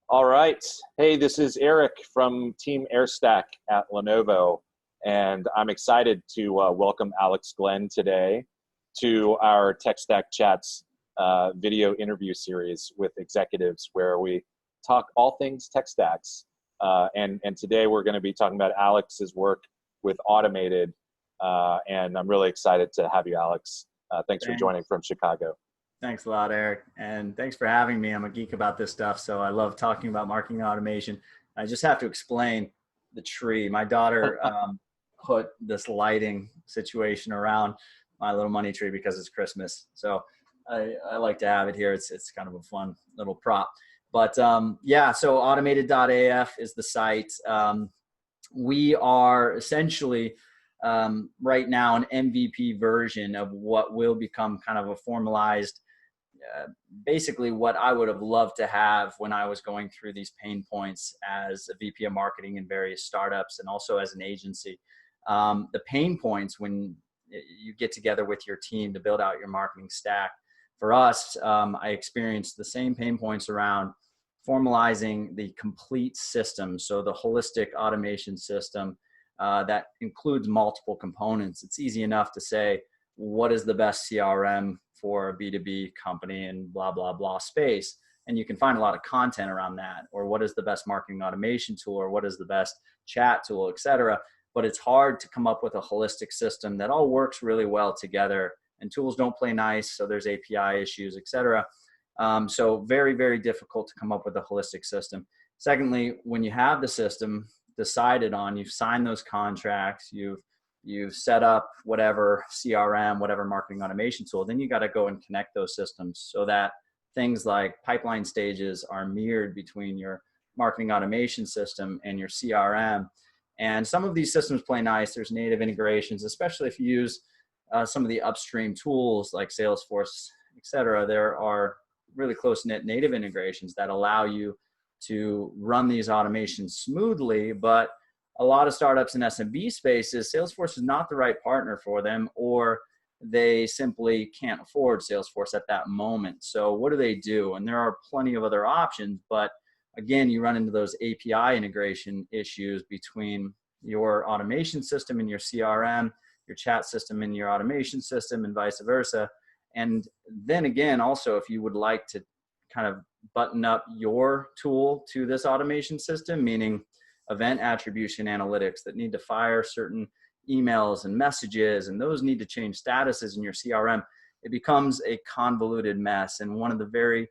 All right. Hey, this is Eric from Team AirStack at Lenovo, and I'm excited to welcome Alex Glenn today to our Tech Stack Chats video interview series with executives where we talk all things tech stacks. And today we're going to be talking about Alex's work with Automated, and I'm really excited to have you, Alex. Thanks for Thanks. joining from Chicago. Thanks a lot, Eric. And thanks for having me. I'm a geek about this stuff, so I love talking about marketing automation. I just have to explain the tree. My daughter put this lighting situation around my little money tree because it's Christmas. So I like to have it here. It's kind of a fun little prop. But yeah, so automated.af is the site. We are essentially right now an MVP version of what will become kind of a formalized, basically what I would have loved to have when I was going through these pain points as a VP of marketing in various startups and also as an agency. The pain points when you get together with your team to build out your marketing stack. For us, I experienced the same pain points around formalizing the complete system. So the holistic automation system that includes multiple components. It's easy enough to say, what is the best CRM for a B2B company in blah, blah, blah space. And you can find a lot of content around that, or what is the best marketing automation tool, or what is the best chat tool, et cetera. But it's hard to come up with a holistic system that all works really well together, and tools don't play nice. So there's API issues, et cetera. So very, very difficult to come up with a holistic system. Secondly, when you have the system decided on, you've signed those contracts, you've set up whatever CRM, whatever marketing automation tool, then you got to go and connect those systems so that things like pipeline stages are mirrored between your marketing automation system and your CRM. And some of these systems play nice. There's native integrations, especially if you use some of the upstream tools like Salesforce, et cetera. There are really close-knit native integrations that allow you to run these automations smoothly, but a lot of startups in SMB spaces, Salesforce is not the right partner for them, or they simply can't afford Salesforce at that moment. So what do? And there are plenty of other options, but again, you run into those API integration issues between your automation system and your CRM, your chat system and your automation system, and vice versa. And then again, also, if you would like to kind of button up your tool to this automation system, meaning event attribution analytics that need to fire certain emails and messages, and those need to change statuses in your CRM, it becomes a convoluted mess. And one of the very,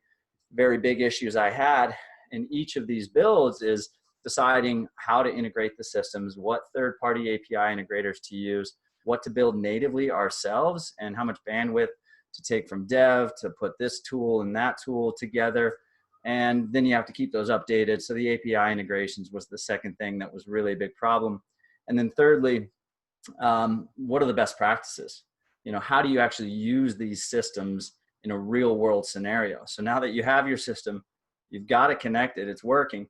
very big issues I had in each of these builds is deciding how to integrate the systems, what third-party API integrators to use, what to build natively ourselves, and how much bandwidth to take from dev to put this tool and that tool together. And then you have to keep those updated. So the API integrations was the second thing that was really a big problem. And then thirdly, what are the best practices? How do you actually use these systems in a real world scenario? So now that you have your system, you've got it connected, it's working.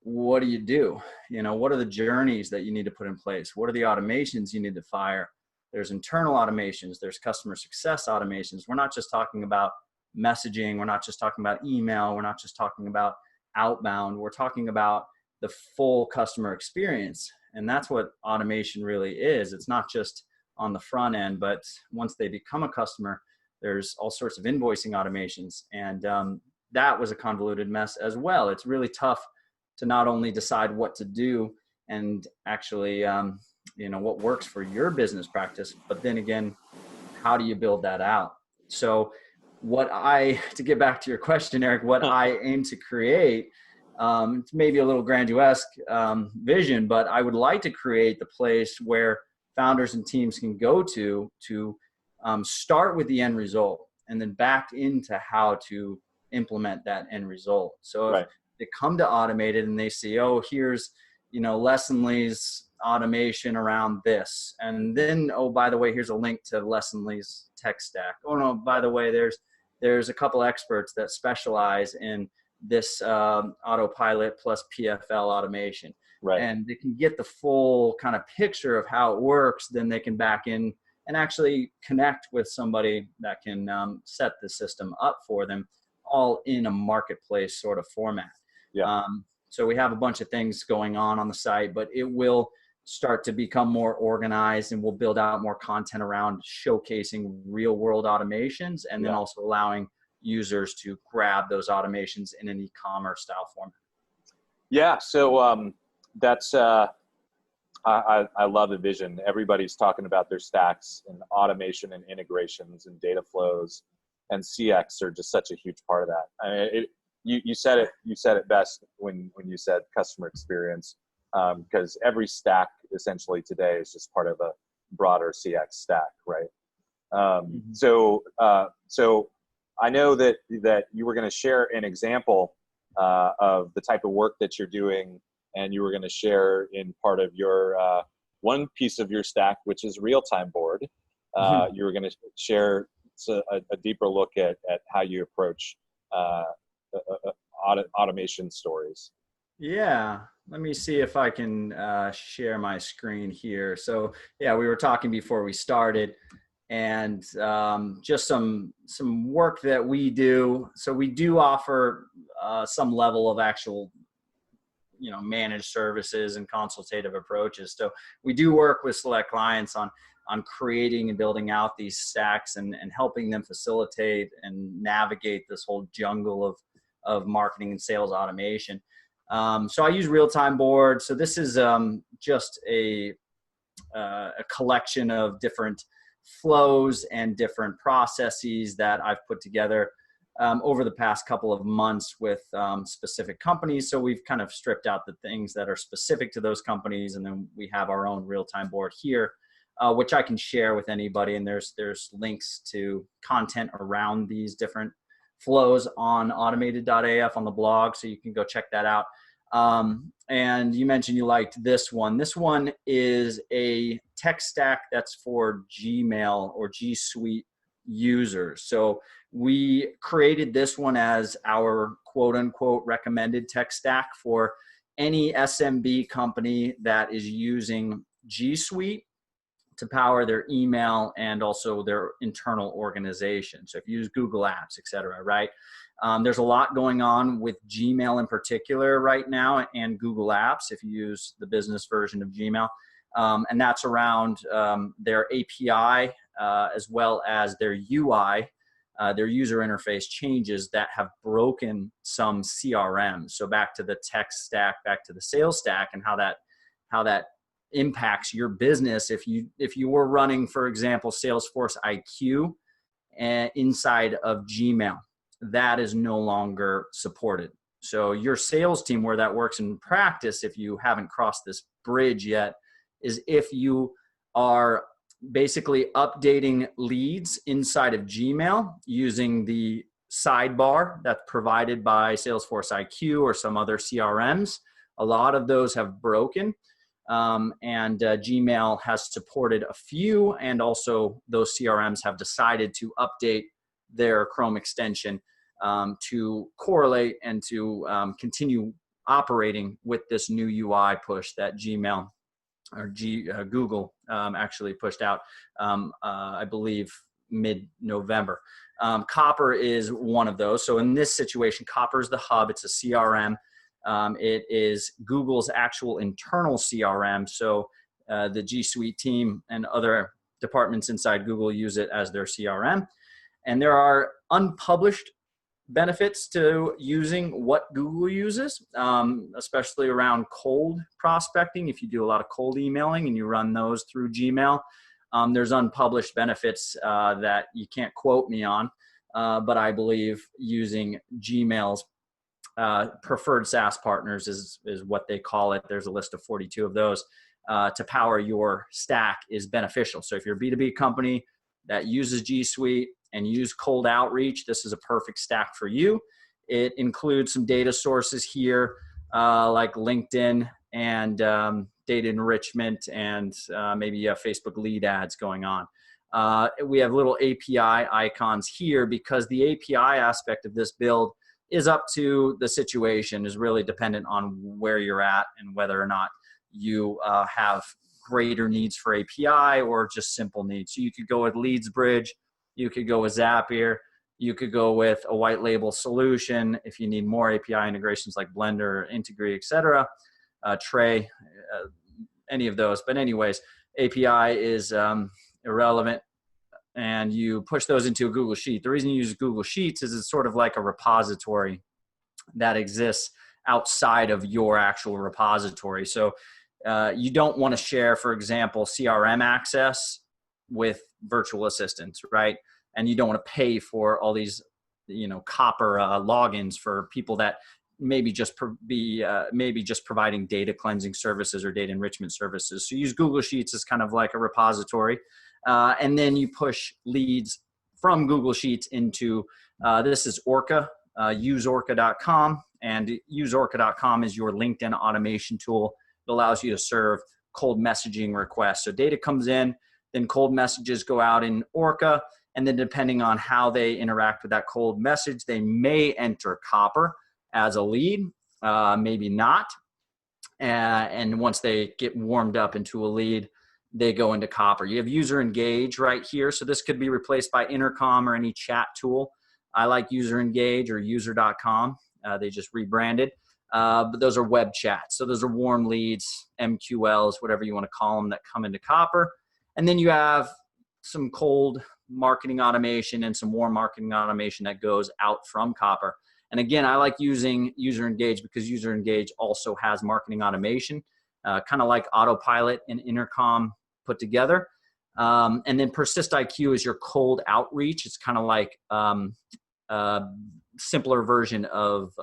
What do? What are the journeys that you need to put in place? What are the automations you need to fire? There's internal automations, there's customer success automations. We're not just talking about messaging, we're not just talking about email, we're not just talking about outbound, we're talking about the full customer experience. And that's what automation really is. It's not just on the front end, but once they become a customer, there's all sorts of invoicing automations. And that was a convoluted mess as well. It's really tough to not only decide what to do and actually what works for your business practice, but then again, how do you build that out? So to get back to your question, Eric, what I aim to create, it's maybe a little grandiose vision, but I would like to create the place where founders and teams can go to start with the end result and then back into how to implement that end result. So if they come to Automated and they see, oh, here's Lessonly's automation around this, and then, oh, by the way, here's a link to Lessonly's tech stack. Oh no, by the way, there's a couple experts that specialize in this autopilot plus PFL automation. Right. And they can get the full kind of picture of how it works. Then they can back in and actually connect with somebody that can set the system up for them, all in a marketplace sort of format. Yeah. So we have a bunch of things going on the site, but it will start to become more organized, and we'll build out more content around showcasing real world automations, and then also allowing users to grab those automations in an e-commerce style format. Yeah. So that's, I love the vision. Everybody's talking about their stacks and automation and integrations and data flows, and CX are just such a huge part of that. I mean, you said it best when you said customer experience, because every stack essentially today is just part of a broader CX stack, right? So I know that you were going to share an example of the type of work that you're doing, and you were going to share in part of your one piece of your stack, which is real-time board. You were going to share a deeper look at how you approach automation stories. Yeah, let me see if I can share my screen here. So yeah, we were talking before we started, and just some work that we do. So we do offer some level of actual, managed services and consultative approaches. So we do work with select clients on creating and building out these stacks and helping them facilitate and navigate this whole jungle of marketing and sales automation. So I use real-time board. So this is just a collection of different flows and different processes that I've put together over the past couple of months with specific companies. So we've kind of stripped out the things that are specific to those companies, and then we have our own real-time board here, which I can share with anybody. And there's links to content around these different flows on automated.af on the blog, so you can go check that out. And you mentioned you liked this one. This one is a tech stack that's for Gmail or G Suite users. So we created this one as our quote unquote recommended tech stack for any SMB company that is using G Suite to power their email and also their internal organization. So if you use Google Apps, et cetera, right? There's a lot going on with Gmail in particular right now, and Google Apps if you use the business version of Gmail. And that's around their API as well as their UI, their user interface changes that have broken some CRM. So back to the tech stack, back to the sales stack, and how that impacts your business. If you were running, for example, Salesforce IQ inside of Gmail, that is no longer supported. So your sales team, where that works in practice, if you haven't crossed this bridge yet, is if you are basically updating leads inside of Gmail using the sidebar that's provided by Salesforce IQ or some other CRMs. A lot of those have broken. And Gmail has supported a few, and also those CRMs have decided to update their Chrome extension to correlate and to continue operating with this new UI push that Gmail or Google actually pushed out, I believe, mid-November. Copper is one of those. So in this situation, Copper is the hub. It's a CRM. It is Google's actual internal CRM. So the G Suite team and other departments inside Google use it as their CRM. And there are unpublished benefits to using what Google uses, especially around cold prospecting. If you do a lot of cold emailing and you run those through Gmail, there's unpublished benefits that you can't quote me on, but I believe using Gmail's preferred SaaS partners is what they call it. There's a list of 42 of those to power your stack is beneficial. So if you're a B2B company that uses G Suite and use cold outreach, this is a perfect stack for you. It includes some data sources here like LinkedIn and data enrichment, and maybe you have Facebook lead ads going on. We have little API icons here because the API aspect of this build is up to the situation, is really dependent on where you're at and whether or not you have greater needs for API or just simple needs. So you could go with LeadsBridge, you could go with Zapier, You could go with a white label solution if you need more API integrations like Blender, Integrate, etc. Tray, any of those. But anyways, API is irrelevant, and you push those into a Google Sheet. The reason you use Google Sheets is it's sort of like a repository that exists outside of your actual repository. So you don't want to share, for example, CRM access with virtual assistants, right? And you don't want to pay for all these, copper logins for people that maybe just providing data cleansing services or data enrichment services. So use Google Sheets as kind of like a repository. And then you push leads from Google Sheets into, this is Orca, useorca.com. And useorca.com is your LinkedIn automation tool. It allows you to serve cold messaging requests. So data comes in, then cold messages go out in Orca. And then depending on how they interact with that cold message, they may enter Copper as a lead, maybe not. And once they get warmed up into a lead, they go into Copper. You have User Engage right here. So this could be replaced by Intercom or any chat tool. I like User Engage or user.com. They just rebranded. But those are web chats. So those are warm leads, MQLs, whatever you want to call them, that come into Copper. And then you have some cold marketing automation and some warm marketing automation that goes out from Copper. And again, I like using User Engage because User Engage also has marketing automation, kind of like Autopilot and Intercom put together. And then Persist IQ is your cold outreach. It's kind of like simpler version of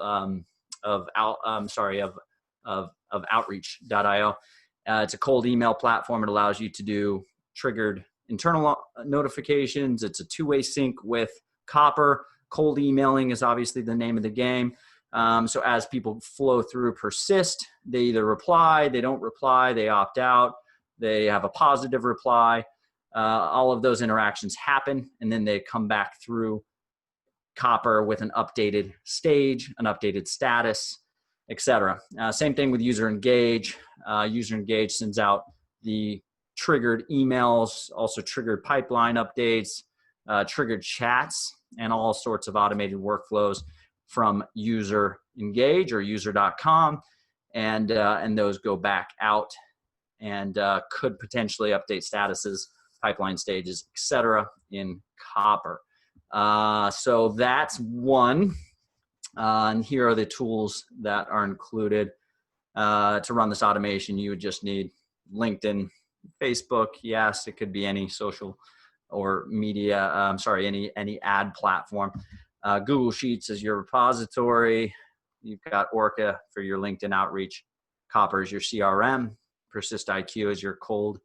Outreach.io. It's a cold email platform. It allows you to do triggered internal notifications. It's a two-way sync with Copper. Cold emailing is obviously the name of the game. So as people flow through Persist, they either reply, they don't reply, they opt out, they have a positive reply. All of those interactions happen, and then they come back through Copper with an updated stage, an updated status, etc. Same thing with User Engage. User Engage sends out the triggered emails, also triggered pipeline updates, triggered chats, and all sorts of automated workflows from User Engage or user.com. And those go back out and could potentially update statuses, pipeline stages, etc. in Copper. So that's one. And here are the tools that are included. To run this automation, you would just need LinkedIn, Facebook. Yes, it could be any social or media, any ad platform. Google Sheets is your repository. You've got Orca for your LinkedIn outreach. Copper is your CRM. Persist IQ is your cold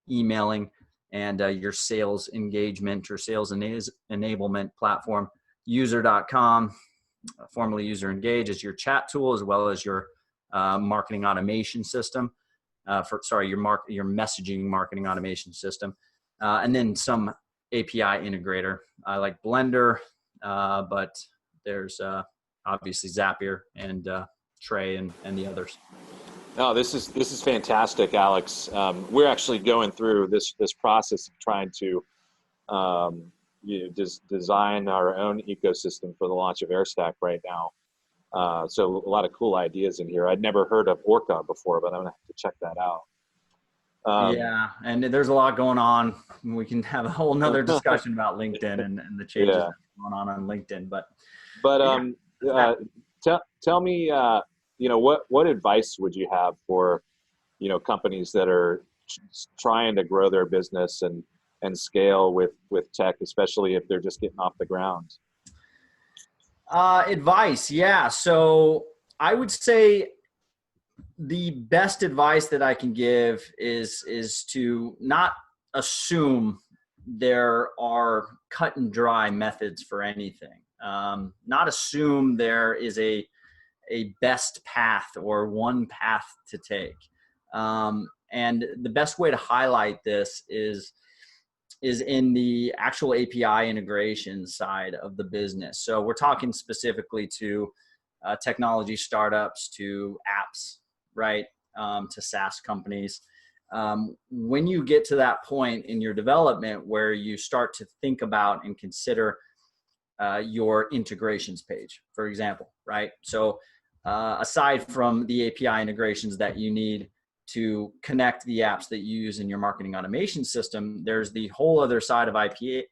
emailing, and your sales engagement or sales enablement platform. User.com, formerly User Engage, is your chat tool, as well as your marketing automation system. Your messaging marketing automation system. And then some API integrator. I like Blender, but there's obviously Zapier and Tray and the others. No, this is fantastic, Alex. We're actually going through this process of trying to design our own ecosystem for the launch of AirStack right now. So a lot of cool ideas in here. I'd never heard of Orca before, but I'm gonna have to check that out. Yeah, and there's a lot going on. We can have a whole nother discussion about LinkedIn and the changes that are going on LinkedIn. But tell me, what advice would you have for, companies that are trying to grow their business and scale with tech, especially if they're just getting off the ground? Advice, yeah. So I would say the best advice that I can give is to not assume there are cut and dry methods for anything. Not assume there is a best path or one path to take. And the best way to highlight this is in the actual API integration side of the business. So we're talking specifically to technology startups, to apps, right? To SaaS companies. When you get to that point in your development where you start to think about and consider your integrations page, for example, right? So aside from the API integrations that you need to connect the apps that you use in your marketing automation system, there's the whole other side of API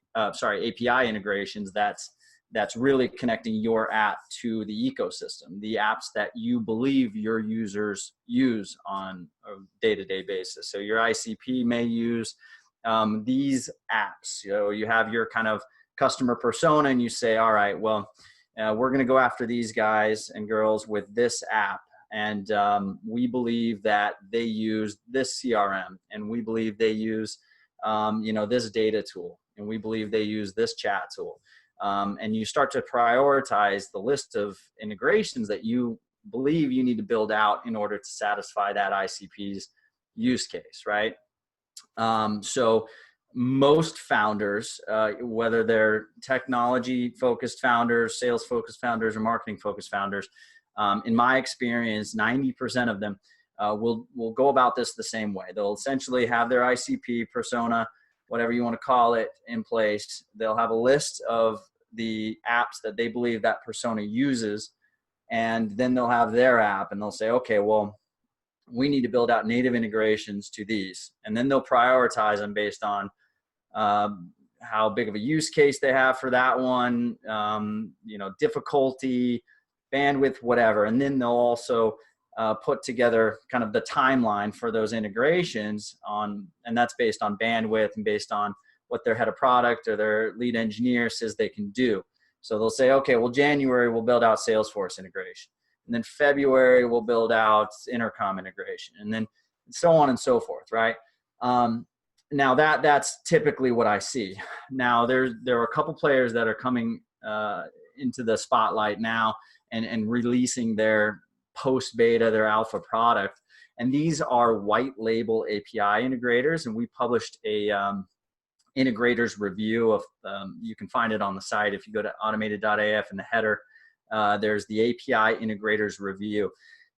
integrations that's really connecting your app to the ecosystem, the apps that you believe your users use on a day-to-day basis. So your ICP may use these apps. You have your kind of customer persona and you say, all right, well, we're going to go after these guys and girls with this app. And we believe that they use this CRM, and we believe they use, this data tool, and we believe they use this chat tool. And you start to prioritize the list of integrations that you believe you need to build out in order to satisfy that ICP's use case, right? So most founders, whether they're technology-focused founders, sales-focused founders, or marketing-focused founders, in my experience, 90% of them will go about this the same way. They'll essentially have their ICP persona, whatever you want to call it, in place. They'll have a list of the apps that they believe that persona uses, and then they'll have their app, and they'll say, okay, well, we need to build out native integrations to these. And then they'll prioritize them based on how big of a use case they have for that one, difficulty, bandwidth, whatever. And then they'll also put together kind of the timeline for those integrations and that's based on bandwidth and based on what their head of product or their lead engineer says they can do. So they'll say, okay, well, January we'll build out Salesforce integration. And then February we'll build out intercom integration, and then so on and so forth, right? Now that's typically what I see. Now there are a couple players that are coming into the spotlight now and releasing their post-beta, their alpha product. And these are white label API integrators. And we published a integrators review of, you can find it on the site. If you go to automated.af in the header, there's the API integrators review.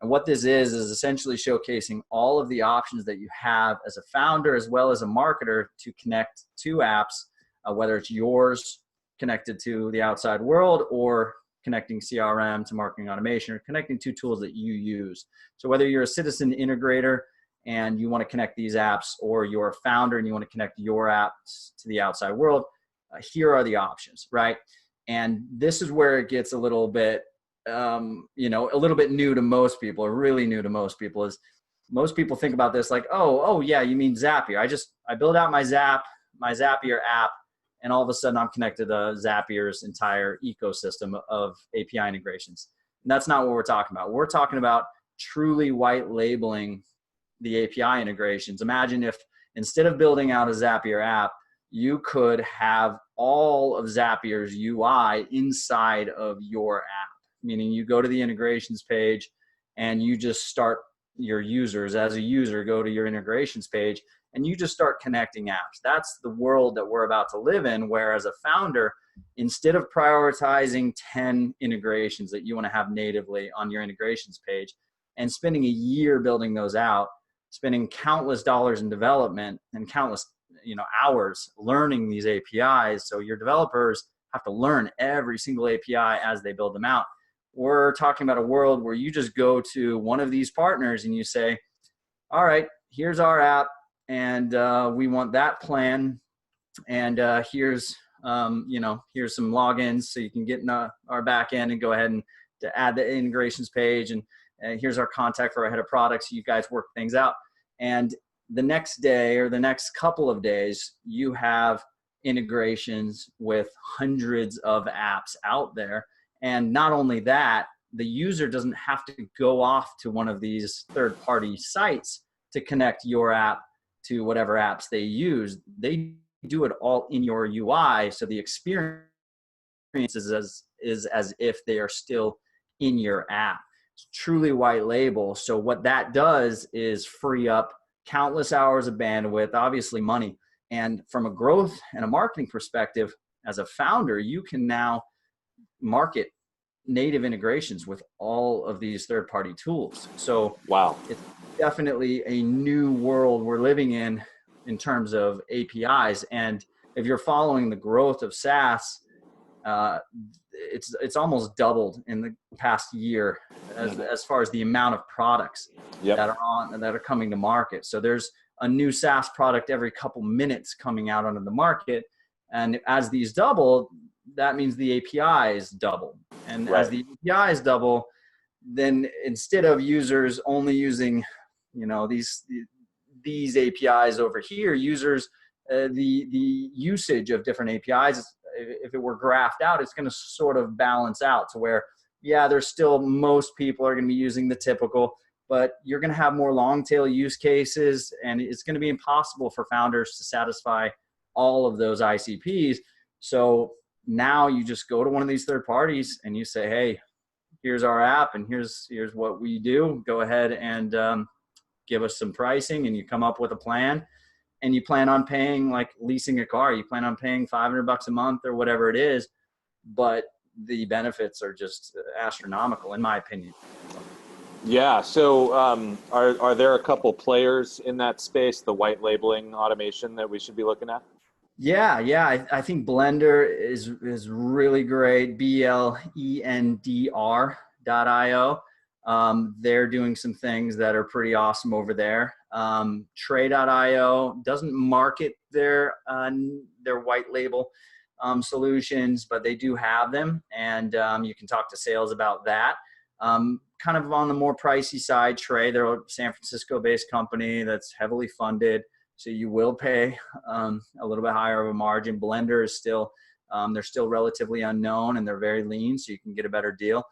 And what this is essentially showcasing all of the options that you have as a founder as well as a marketer to connect to apps, whether it's yours connected to the outside world or connecting CRM to marketing automation or connecting to tools that you use. So whether you're a citizen integrator and you want to connect these apps, or you're a founder and you want to connect your apps to the outside world, here are the options, right? And this is where it gets a little bit, a little bit new to most people, or really new to most people, is most people think about this like, oh yeah, you mean Zapier. I build out my Zapier app, and all of a sudden I'm connected to Zapier's entire ecosystem of API integrations. And that's not what we're talking about. We're talking about truly white labeling the API integrations. Imagine if instead of building out a Zapier app, you could have all of Zapier's UI inside of your app, meaning you go to the integrations page and you just start your users as a user, go to your integrations page and you just start connecting apps. That's the world that we're about to live in, where as a founder, instead of prioritizing 10 integrations that you want to have natively on your integrations page and spending a year building those out, spending countless dollars in development and countless hours learning these APIs, so your developers have to learn every single API as they build them out. We're talking about a world where you just go to one of these partners and you say, all right, here's our app, and we want that plan, and here's here's some logins so you can get in our back end and go ahead and to add the integrations page, and here's our contact for our head of products. So you guys work things out, and the next day or the next couple of days, you have integrations with hundreds of apps out there. And not only that, the user doesn't have to go off to one of these third-party sites to connect your app to whatever apps they use. They do it all in your UI, so the experience is as if they are still in your app. It's truly white label. So what that does is free up countless hours of bandwidth, obviously money. And from a growth and a marketing perspective, as a founder, you can now market native integrations with all of these third-party tools. So wow, it's definitely a new world we're living in terms of APIs. And if you're following the growth of SaaS, uh, it's almost doubled in the past year as far as the amount of products Yep. that are coming to market. So there's a new SaaS product every couple minutes coming out onto the market, and as these double, that means the APIs double, and Right. as the APIs double, then instead of users only using, these APIs over here, users the usage of different APIs, if it were graphed out, it's going to sort of balance out to where, yeah, there's still, most people are going to be using the typical, but you're going to have more long tail use cases, and it's going to be impossible for founders to satisfy all of those ICPs. So now you just go to one of these third parties and you say, hey, here's our app and here's what we do. Go ahead and give us some pricing, and you come up with a plan, and you plan on paying, like leasing a car, you plan on paying $500 a month or whatever it is, but the benefits are just astronomical in my opinion. Yeah. So are there a couple players in that space, the white labeling automation, that we should be looking at? Yeah. I think Blender is really great. BLENDR.io. They're doing some things that are pretty awesome over there. Tray.io doesn't market their white label solutions, but they do have them, and you can talk to sales about that. Kind of on the more pricey side, Tray, they're a San Francisco-based company that's heavily funded, so you will pay a little bit higher of a margin. Blender is still, they're still relatively unknown, and they're very lean, so you can get a better deal.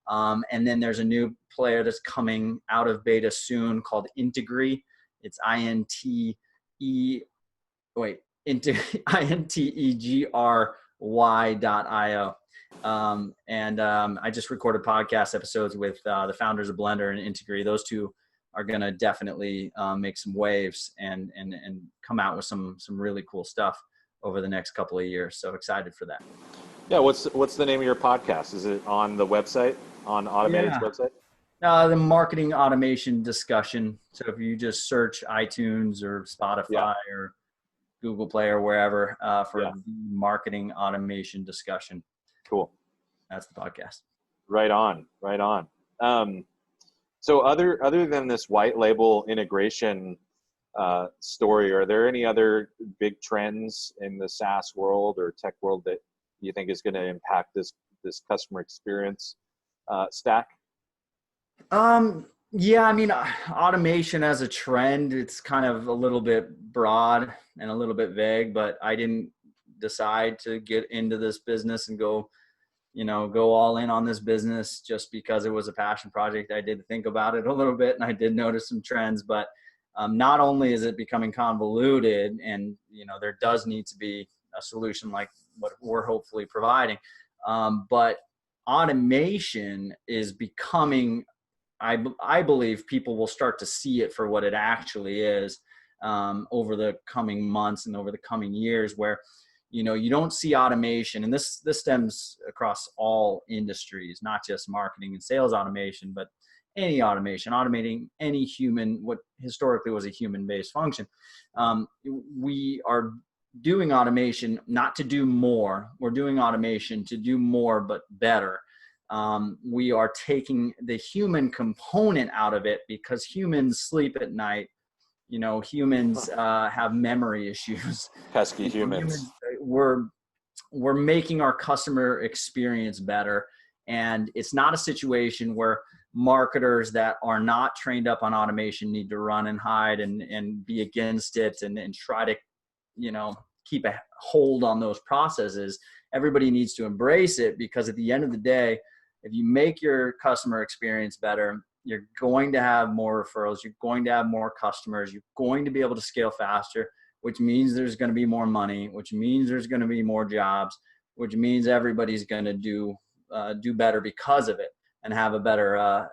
And then there's a new player that's coming out of beta soon called Integri. It's INTEGRY.io. I just recorded podcast episodes with the founders of Blender and Integri. Those two are going to definitely make some waves and come out with some really cool stuff over the next couple of years. So excited for that. Yeah. What's the name of your podcast? Is it on the website, on Automated's website? The marketing automation discussion. So if you just search iTunes or Spotify or Google Play or wherever for the marketing automation discussion. Cool. That's the podcast. Right on. So other than this white label integration story, are there any other big trends in the SaaS world or tech world that you think is going to impact this customer experience stack? Yeah, I mean, automation as a trend, it's kind of a little bit broad and a little bit vague, but I didn't decide to get into this business and go all in on this business just because it was a passion project. I did think about it a little bit, and I did notice some trends, but not only is it becoming convoluted, and there does need to be a solution like what we're hopefully providing, but automation is becoming, I believe people will start to see it for what it actually is over the coming months and over the coming years, where you don't see automation, and this stems across all industries, not just marketing and sales automation, but any automation, automating any what historically was a human-based function. We are doing automation not to do more. We're doing automation to do more but better. We are taking the human component out of it because humans sleep at night. Humans have memory issues. Pesky humans. We're making our customer experience better. And it's not a situation where marketers that are not trained up on automation need to run and hide and be against it and try to, keep a hold on those processes. Everybody needs to embrace it, because at the end of the day, if you make your customer experience better, you're going to have more referrals, you're going to have more customers, you're going to be able to scale faster, which means there's going to be more money, which means there's going to be more jobs, which means everybody's going to do better because of it, and have a better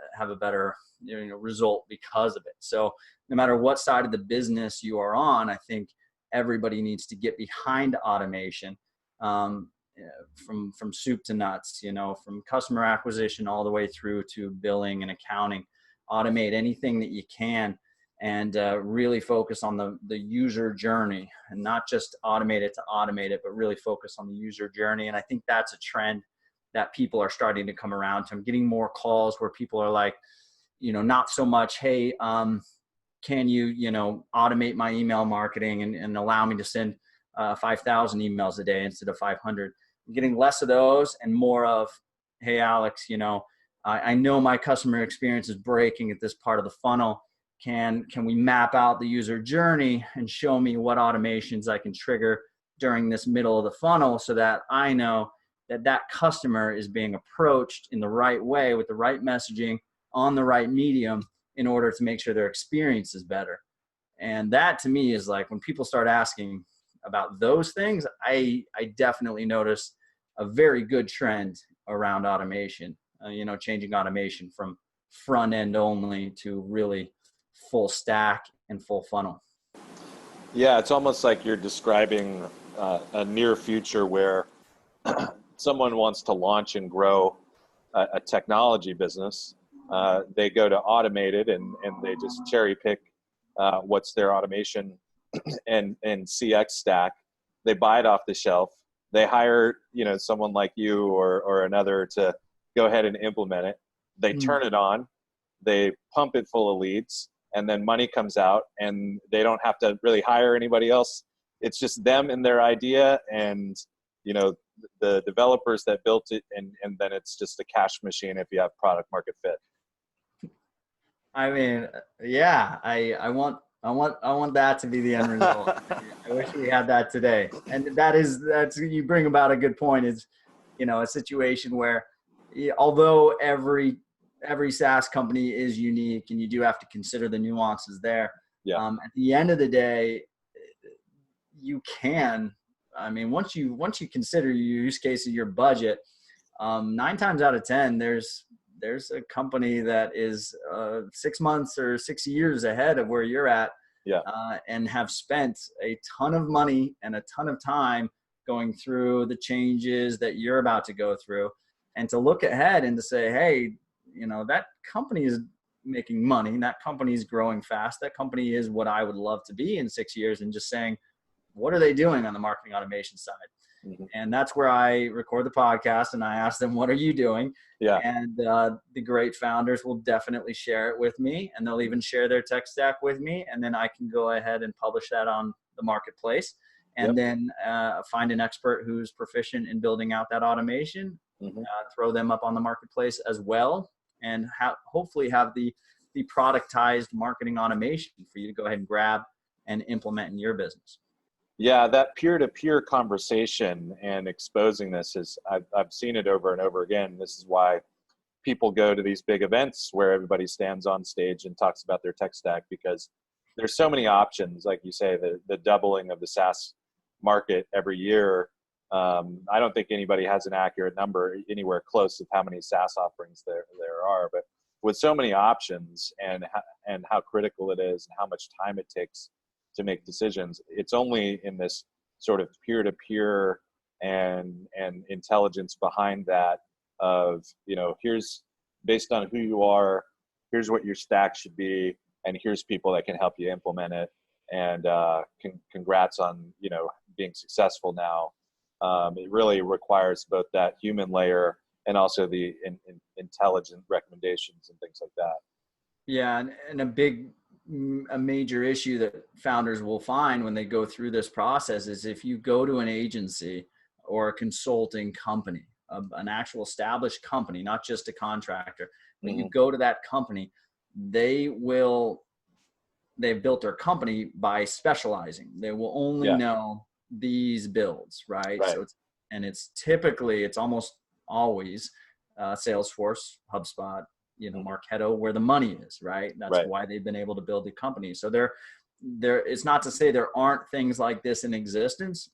result because of it. So no matter what side of the business you are on, I think everybody needs to get behind automation. From soup to nuts, from customer acquisition all the way through to billing and accounting. Automate anything that you can. and really focus on the user journey, and not just automate it to automate it, but really focus on the user journey. And I think that's a trend that people are starting to come around to. I'm getting more calls where people are like, not so much, hey, can you, automate my email marketing and allow me to send 5,000 emails a day instead of 500. I'm getting less of those and more of, hey, Alex, I know my customer experience is breaking at this part of the funnel. Can we map out the user journey and show me what automations I can trigger during this middle of the funnel so that I know that customer is being approached in the right way with the right messaging on the right medium in order to make sure their experience is better. And that to me is like, when people start asking about those things, I definitely notice a very good trend around automation, changing automation from front end only to really full stack and full funnel. Yeah, it's almost like you're describing a near future where someone wants to launch and grow a technology business. They go to automated and they just cherry pick what's their automation and CX stack. They buy it off the shelf. They hire someone like you or another to go ahead and implement it. They turn it on. They pump it full of leads, and then money comes out, and they don't have to really hire anybody else. It's just them and their idea, and the developers that built it, and then it's just a cash machine if you have product market fit. I mean, yeah, I want that to be the end result. I wish we had that today. And that's you bring about a good point. Is a situation where, although every SaaS company is unique, and you do have to consider the nuances there. Yeah. At the end of the day, you can. I mean, once you consider your use case and your budget, 9 times out of 10, there's a company that is 6 months or 6 years ahead of where you're at, and have spent a ton of money and a ton of time going through the changes that you're about to go through, and to look ahead and to say, hey, that company is making money, that company is growing fast, that company is what I would love to be in 6 years, and just saying, what are they doing on the marketing automation side? Mm-hmm. And that's where I record the podcast and I ask them, what are you doing? Yeah. And the great founders will definitely share it with me, and they'll even share their tech stack with me. And then I can go ahead and publish that on the marketplace, and then find an expert who's proficient in building out that automation, throw them up on the marketplace as well, and hopefully have the productized marketing automation for you to go ahead and grab and implement in your business. Yeah, that peer-to-peer conversation and exposing this I've seen it over and over again. This is why people go to these big events where everybody stands on stage and talks about their tech stack, because there's so many options. Like you say, the doubling of the SaaS market every year. I don't think anybody has an accurate number anywhere close to how many SaaS offerings there are, but with so many options and how critical it is and how much time it takes to make decisions, it's only in this sort of peer-to-peer and intelligence behind that of, here's, based on who you are, here's what your stack should be, and here's people that can help you implement it. And congrats on, being successful now. It really requires both that human layer and also the intelligent recommendations and things like that. Yeah, and a major issue that founders will find when they go through this process is, if you go to an agency or a consulting company, an actual established company, not just a contractor, when you go to that company, they've built their company by specializing. They will only know these builds, right? So it's almost always Salesforce, HubSpot, Marketo, where the money is, right? That's why they've been able to build the company. So there, it's not to say there aren't things like this in existence.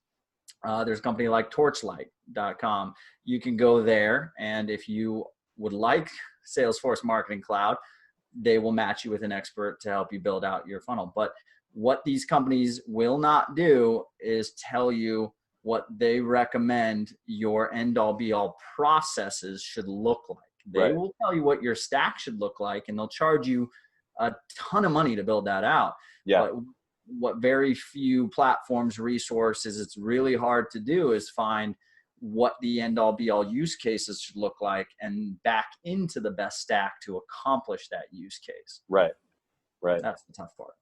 There's a company like Torchlight.com. You can go there, and if you would like Salesforce Marketing Cloud, they will match you with an expert to help you build out your funnel. But what these companies will not do is tell you what they recommend your end-all be-all processes should look like. They will tell you what your stack should look like, and they'll charge you a ton of money to build that out. Yeah. But what very few platforms, resources, it's really hard to do is find what the end all be all use cases should look like and back into the best stack to accomplish that use case. Right. That's the tough part.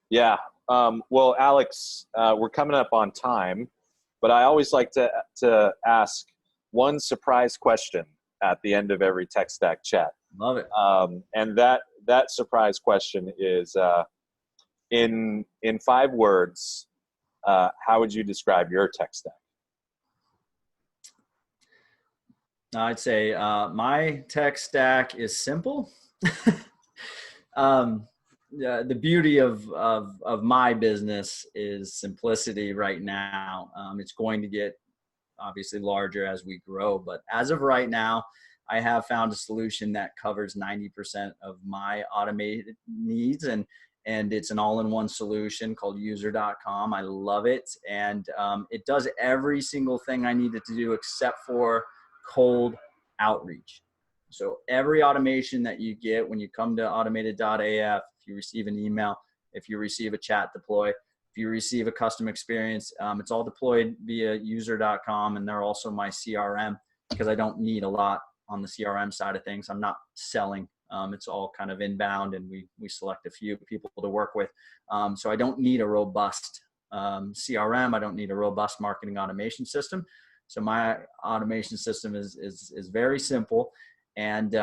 Yeah. Well, Alex, we're coming up on time, but I always like to ask one surprise question at the end of every Tech Stack chat. Love it. And that surprise question is, in 5 words, how would you describe your tech stack? I'd say my tech stack is simple. The beauty of my business is simplicity right now. It's going to get obviously larger as we grow, but as of right now, I have found a solution that covers 90% of my automated needs, and it's an all-in-one solution called user.com. I love it, and it does every single thing I needed to do except for cold outreach. So every automation that you get when you come to automated.af, if you receive an email, if you receive a chat deploy, if you receive a custom experience, it's all deployed via user.com, and they're also my CRM because I don't need a lot on the CRM side of things. I'm not selling. It's all kind of inbound, and we select a few people to work with. So I don't need a robust CRM. I don't need a robust marketing automation system. So my automation system is very simple, and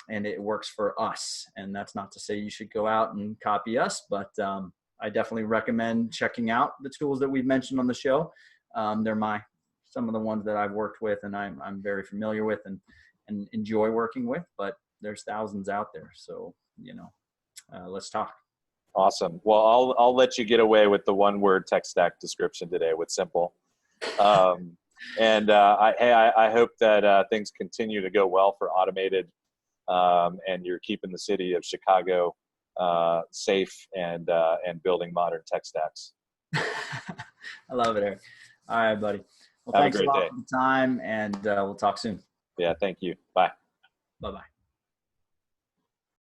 it works for us. And that's not to say you should go out and copy us, but I definitely recommend checking out the tools that we've mentioned on the show. They're some of the ones that I've worked with and I'm very familiar with and enjoy working with, but there's thousands out there. So, let's talk. Awesome. Well, I'll let you get away with the 1-word tech stack description today with simple. And I hope that things continue to go well for Automated, and you're keeping the city of Chicago safe and building modern tech stacks. I love it, Eric. All right, buddy. Well, Have thanks a great a lot day. for the time, and we'll talk soon. Yeah, thank you. Bye. Bye-bye.